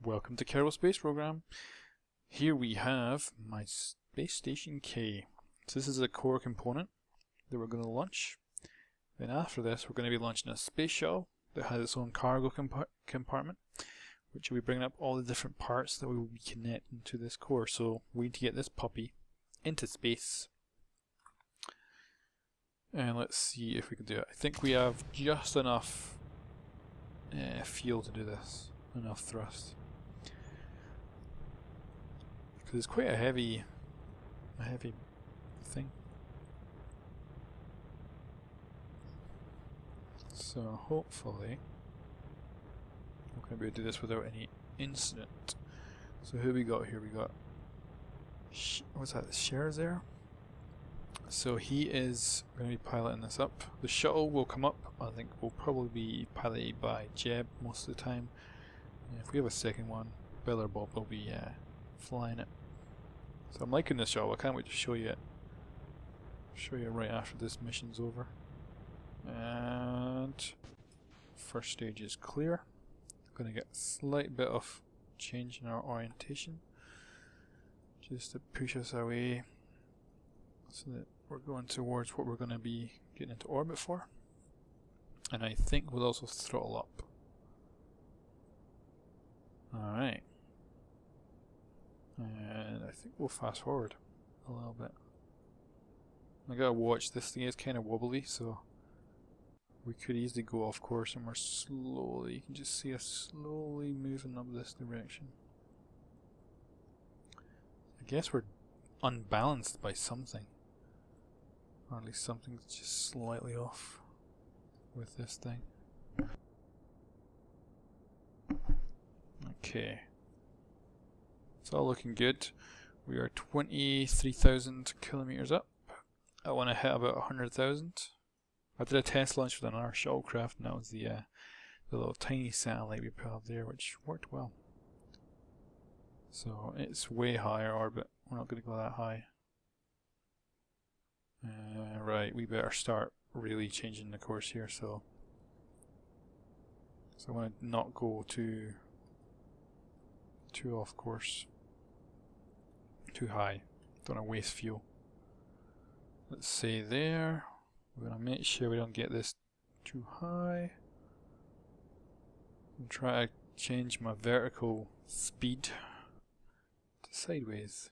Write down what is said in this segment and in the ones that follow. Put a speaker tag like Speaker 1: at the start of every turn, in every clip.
Speaker 1: Welcome to Kerbal Space Program. Here we have my Space Station K. So this is a core component that we're going to launch. Then after this we're going to be launching a space shuttle that has its own cargo compartment, which will be bringing up all the different parts that we will be connecting to this core. So we need to get this puppy into space. And let's see if we can do it. I think we have just enough fuel to do this, enough thrust. Because it's quite a heavy thing. So hopefully we're going to be able to do this without any incident. So who we got here? We got what's that? Shares there. So he is going to be piloting this up. The shuttle will come up. I think will probably be piloted by Jeb most of the time. And if we have a second one, Bill or Bob will be flying it. So I'm liking this shuttle. I can't wait to show you it. Show you right after this mission's over. And first stage is clear. Going to get a slight bit of change in our orientation, just to push us away, so that we're going towards what we're going to be getting into orbit for. And I think we'll also throttle up. Alright. And I think we'll fast forward a little bit. I gotta watch, this thing is kind of wobbly, so we could easily go off course, and we're slowly, you can just see us slowly moving up this direction. I guess we're unbalanced by something. Or at least something's just slightly off with this thing. Okay. It's all looking good. We are 23,000 kilometers up. I want to hit about 100,000. I did a test launch with another shuttlecraft, and that was the little tiny satellite we put up there, which worked well. So it's way higher orbit. We're not going to go that high. Right, we better start really changing the course here. So I want to not go too off course, too high. Don't want to waste fuel. Let's say there. We're going to make sure we don't get this too high. And try to change my vertical speed to sideways.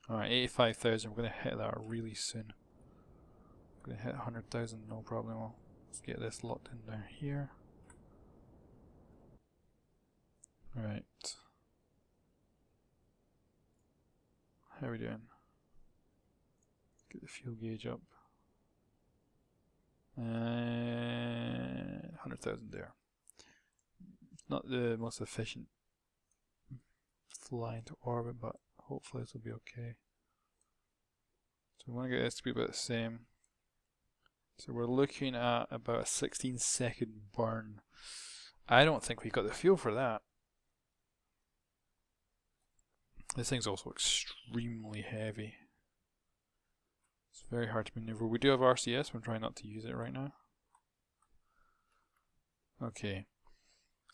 Speaker 1: Alright, 85,000. We're going to hit that really soon. We're going to hit 100,000, no problem. Let's get this locked in down here. Right. How are we doing? Get the fuel gauge up. And 100,000 there. Not the most efficient fly into orbit, but hopefully this will be okay. So we want to get this to be about the same. So we're looking at about a 16-second burn. I don't think we got the fuel for that. This thing's also extremely heavy. It's very hard to maneuver. We do have RCS, we're trying not to use it right now. Okay.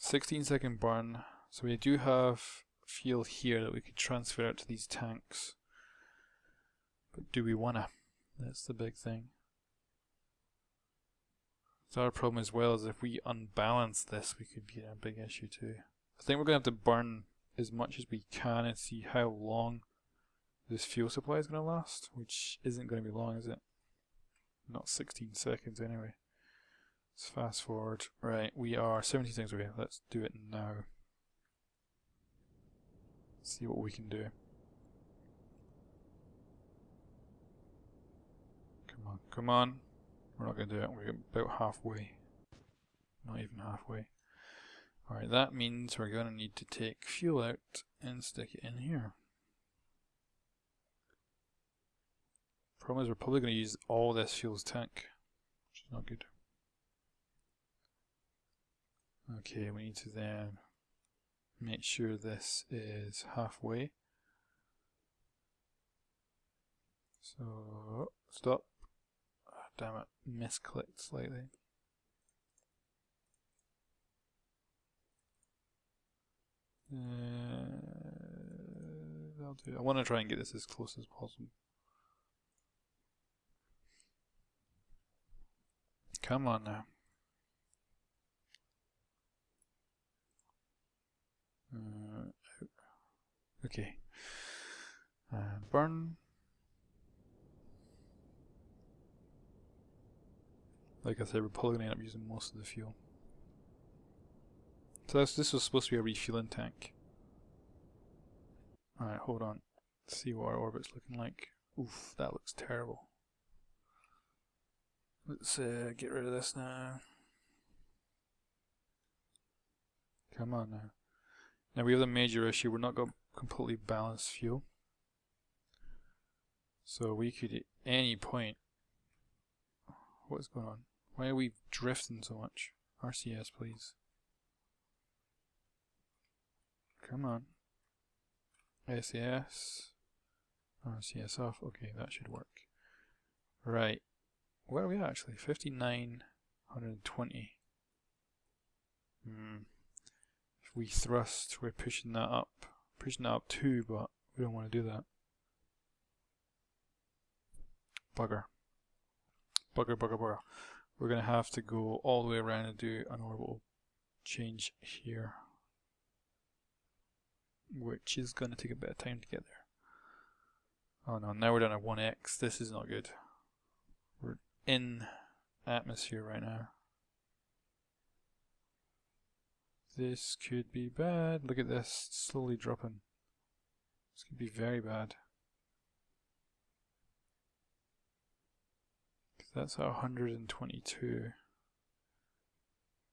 Speaker 1: 16-second burn. So we do have fuel here that we could transfer out to these tanks. But do we wanna? That's the big thing. So our problem as well is if we unbalance this, we could be in a big issue too. I think we're gonna have to burn as much as we can and see how long this fuel supply is going to last, which isn't going to be long, is it? Not 16 seconds anyway. Let's fast forward. Right, we are 17 seconds away. Let's do it now. See what we can do. Come on, come on. We're not going to do it. We're about halfway. Not even halfway. Alright, that means we're going to need to take fuel out and stick it in here. Problem is we're probably going to use all this fuel's tank, which is not good. Okay, we need to then make sure this is halfway. So, stop. Oh, damn it, misclicked slightly. that'll do. I want to try and get this as close as possible. Come on now. Okay. Burn. Like I said, we're probably going to end up using most of the fuel. So this was supposed to be a refueling tank. Alright, hold on. Let's see what our orbit's looking like. Oof, that looks terrible. Let's get rid of this now. Come on now. Now we have a major issue. We're not got completely balanced fuel. So we could at any point... What's going on? Why are we drifting so much? RCS, please. Come on. SAS. RCS off. Okay, that should work. Right. Where are we at actually? 5,920. If we thrust, we're pushing that up. Pushing that up too, but we don't want to do that. Bugger. Bugger, bugger, bugger. We're going to have to go all the way around and do an orbital change here, which is going to take a bit of time to get there. Oh no, now we're down at 1x. This is not good. We're in atmosphere right now. This could be bad. Look at this, slowly dropping. This could be very bad. That's at 122.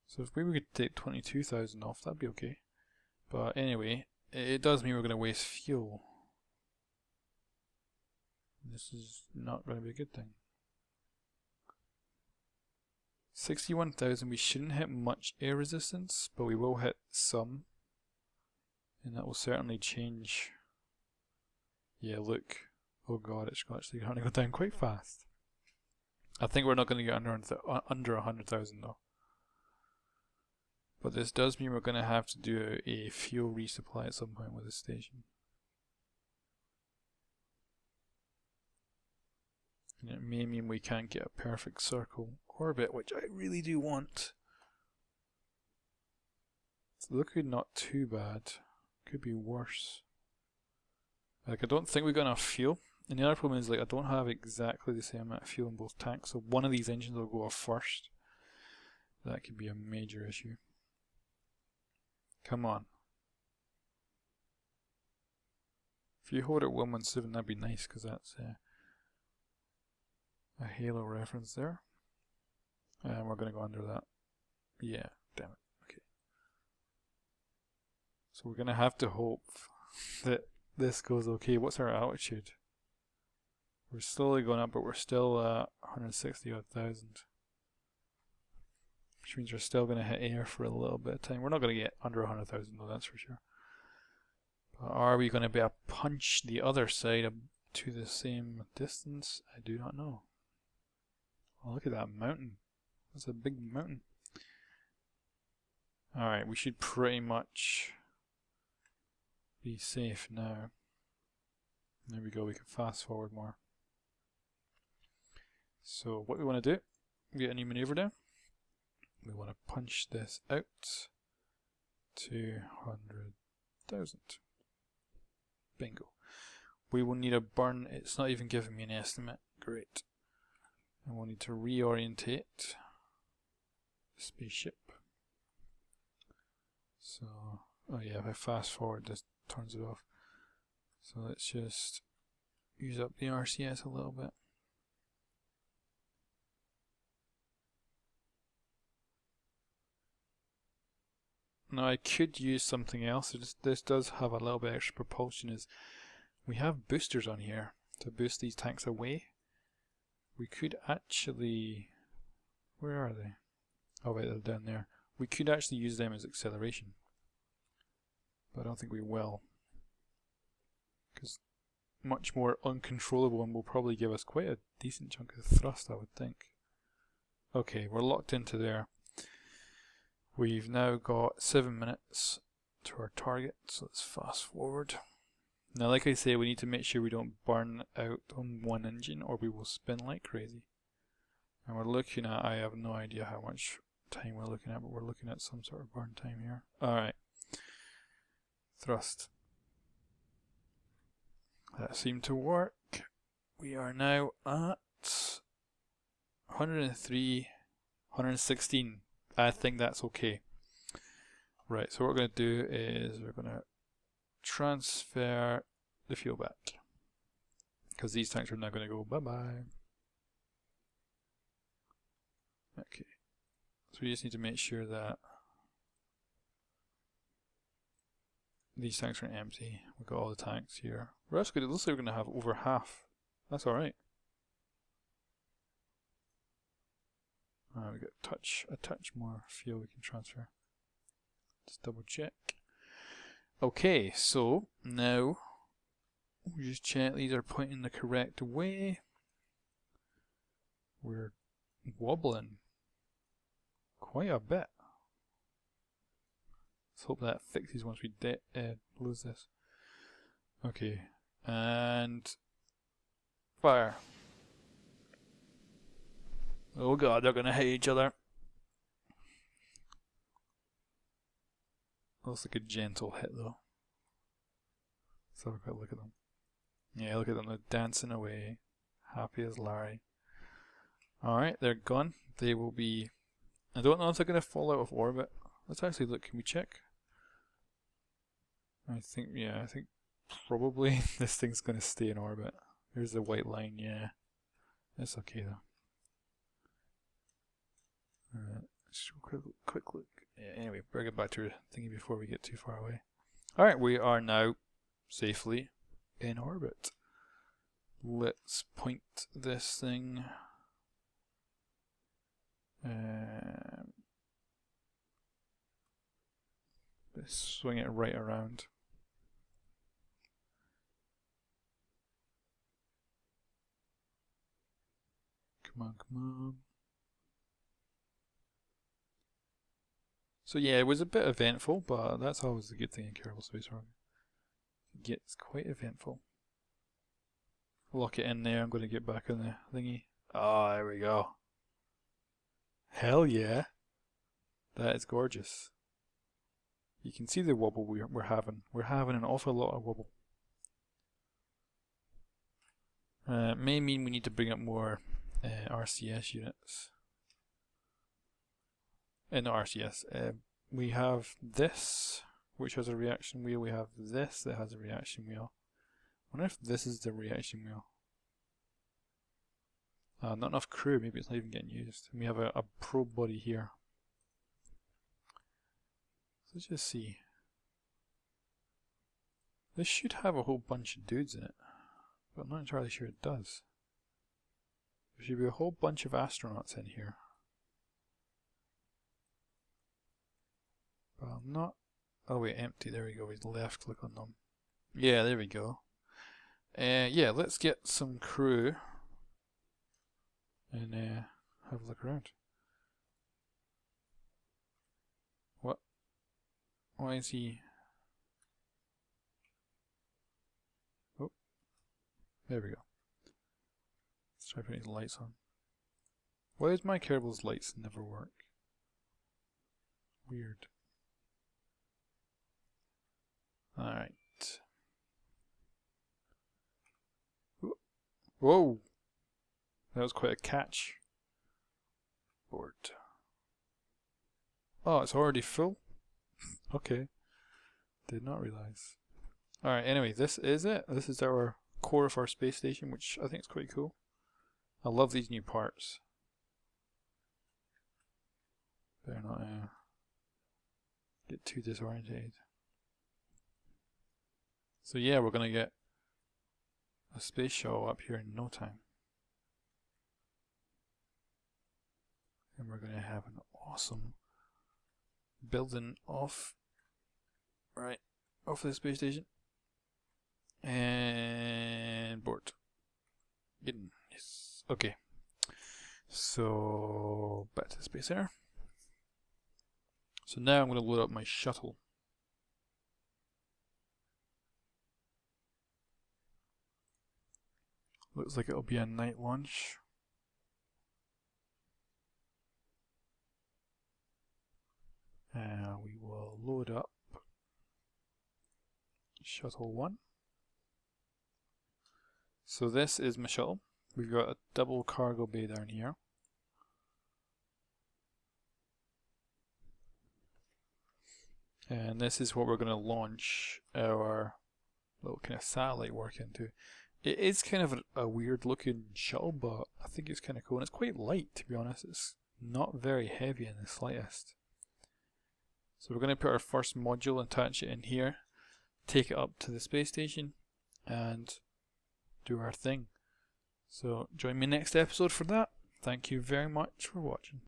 Speaker 1: So if we could take 22,000 off, that'd be okay. But anyway, it does mean we're going to waste fuel. This is not going to be a good thing. 61,000, we shouldn't hit much air resistance, but we will hit some. And that will certainly change. Yeah, look. Oh god, it's actually going to go down quite fast. I think we're not going to get under 100,000 though. But this does mean we're going to have to do a fuel resupply at some point with this station. And it may mean we can't get a perfect circle orbit, which I really do want. It's looking not too bad. Could be worse. Like, I don't think we've got enough fuel. And the other problem is, like, I don't have exactly the same amount of fuel in both tanks, so one of these engines will go off first. That could be a major issue. Come on. If you hold at 117, that'd be nice, because that's a Halo reference there. And we're going to go under that. Yeah, damn it. Okay. So we're going to have to hope that this goes okay. What's our altitude? We're slowly going up, but we're still at 160,000. Which means we're still going to hit air for a little bit of time. We're not going to get under 100,000 though, that's for sure. But are we going to be able to punch the other side up to the same distance? I do not know. Oh, look at that mountain. That's a big mountain. Alright, we should pretty much be safe now. There we go, we can fast forward more. So what we want to do, get a new maneuver down. We want to punch this out to 100,000. Bingo. We will need a burn. It's not even giving me an estimate. Great. And we'll need to reorientate the spaceship. So, oh yeah, if I fast forward, this turns it off. So let's just use up the RCS a little bit. Now I could use something else. This does have a little bit extra propulsion. Is we have boosters on here to boost these tanks away. We could actually, where are they? Oh wait, they're down there. We could actually use them as acceleration, but I don't think we will, because much more uncontrollable and will probably give us quite a decent chunk of thrust, I would think. Okay, we're locked into there. We've now got 7 minutes to our target, so let's fast forward. Now, like I say, we need to make sure we don't burn out on one engine or we will spin like crazy. And we're looking at, I have no idea how much time we're looking at, but we're looking at some sort of burn time here. Alright. Thrust. That seemed to work. We are now at 103, 116. I think that's okay. Right, so what we're going to do is we're going to transfer the fuel back. Because these tanks are now going to go bye-bye. Okay. So we just need to make sure that these tanks are empty. We've got all the tanks here. Well, that's good. It looks like we're going to have over half. That's alright. We got a touch more fuel we can transfer. Just double check. Okay, so now we just check these are pointing the correct way. We're wobbling quite a bit. Let's hope that fixes once we lose this. Okay, and fire. Oh god, they're gonna hit each other. Looks like a gentle hit though. Let's have a quick look at them. Yeah, look at them, they're dancing away. Happy as Larry. Alright, they're gone. They will be... I don't know if they're going to fall out of orbit. Let's actually look, can we check? I think probably this thing's going to stay in orbit. Here's the white line, yeah. It's okay though. Alright, just a quick look. Yeah, anyway, better get back to our thingy before we get too far away. Alright, we are now safely in orbit. Let's point this thing. Let's swing it right around. Come on, come on. So yeah, it was a bit eventful, but that's always the good thing in Kerbal Space Program. It gets quite eventful. Lock it in there, I'm going to get back on the thingy. Oh, there we go. Hell yeah. That is gorgeous. You can see the wobble we're having. We're having an awful lot of wobble. May mean we need to bring up more RCS units. Not RCS. We have this, which has a reaction wheel. We have this that has a reaction wheel. I wonder if this is the reaction wheel. Not enough crew, maybe it's not even getting used. And we have a probe body here. So let's just see. This should have a whole bunch of dudes in it, but I'm not entirely sure it does. There should be a whole bunch of astronauts in here. But I'm not... Oh wait, empty, there we go, we left click on them. Yeah, there we go. Yeah, let's get some crew and have a look around. What? Why is he... Oh, there we go. Let's try putting his lights on. Why does my Kerbals lights never work? Weird. Alright. Whoa! That was quite a catch. Board. Oh, it's already full? Okay. Did not realize. Alright, anyway, this is it. This is our core of our space station, which I think is quite cool. I love these new parts. Better not get too disoriented. So yeah, we're going to get a space shuttle up here in no time. And we're going to have an awesome building off the space station. And board. Getting, yes. Okay. So back to the space center. So now I'm going to load up my shuttle. Looks like it'll be a night launch. We will load up shuttle 1. So this is my shuttle. We've got a double cargo bay down here. And this is what we're going to launch our little kind of satellite work into. It is kind of a weird looking shuttle, but I think it's kind of cool. And it's quite light, to be honest. It's not very heavy in the slightest. So we're going to put our first module, attach it in here, take it up to the space station, and do our thing. So join me next episode for that. Thank you very much for watching.